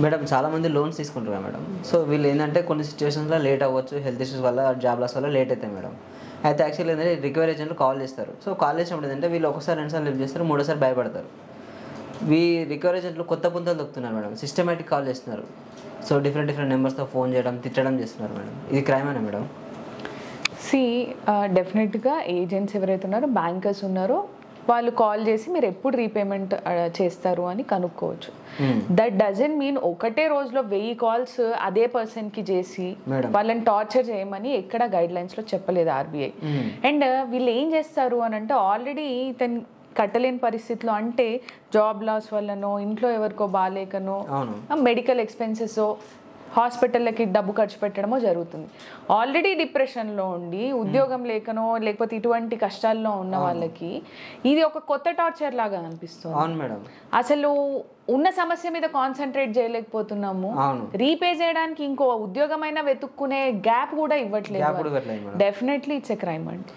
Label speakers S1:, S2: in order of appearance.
S1: Madam చాలామంది loans తీసుకుంటారు కదా మేడం. సో వీళ్ళు ఏంటంటే కొన్ని సిచ్యువేషన్స్లో లేట్ అవ్వచ్చు, హెల్త్ ఇష్యూస్ వల్ల, జాబ్ లాస్ వల్ల లేట్ అవుతాయి మేడం. అయితే యాక్చువల్లీ ఏంటంటే రికవరీ ఏజెంట్లు కాల్ చేస్తారు. సో కాల్ చేసినప్పుడు ఏంటంటే వీళ్ళు ఒకసారి రెండుసార్లు లిఫ్ట్ చేస్తారు, మూడోసారి భయపడతారు. రికవరీ ఏజెంట్లు కొత్త పుంతలు దొక్కుతున్నారు మేడం. సిస్టమేటిక్ కాల్ చేస్తున్నారు. సో డిఫరెంట్ నెంబర్స్తో ఫోన్ చేయడం, తిట్టడం చేస్తున్నారు మేడం. ఇది క్రైమేనా మేడం?
S2: సి డెఫినెట్గా ఏజెంట్స్ ఎవరైతే ఉన్నారో, బ్యాంకర్స్ ఉన్నారో, వాళ్ళు కాల్ చేసి మీరు ఎప్పుడు రీపేమెంట్ చేస్తారు అని కనుక్కోవచ్చు. దట్ డజంట్ మీన్ ఒకటే రోజులో 1000 కాల్స్ అదే పర్సన్కి చేసి వాళ్ళని టార్చర్ చేయమని ఎక్కడ గైడ్ లైన్స్లో చెప్పలేదు ఆర్బీఐ. అండ్ వీళ్ళు ఏం చేస్తారు అని అంటే, ఆల్రెడీ ఇతను కట్టలేని పరిస్థితిలో, అంటే జాబ్ లాస్ వల్లనో, ఇంట్లో ఎవరికో బాగాలేకనో, మెడికల్ ఎక్స్పెన్సెస్, హాస్పిటల్కి డబ్బు ఖర్చు పెట్టడమో జరుగుతుంది. ఆల్రెడీ డిప్రెషన్లో ఉండి ఉద్యోగం లేకనో, లేకపోతే ఇటువంటి కష్టాల్లో ఉన్న వాళ్ళకి ఇది ఒక కొత్త టార్చర్ లాగా అనిపిస్తుంది.
S1: అవును మేడం.
S2: అసలు ఉన్న సమస్య మీద కాన్సన్ట్రేట్ చేయలేకపోతున్నాము. రీపే చేయడానికి ఇంకో ఉద్యోగమైనా వెతుక్కునే గ్యాప్ కూడా ఇవ్వట్లేదు. డెఫినెట్లీ ఇట్స్ ఎ క్రైమ్ అండి.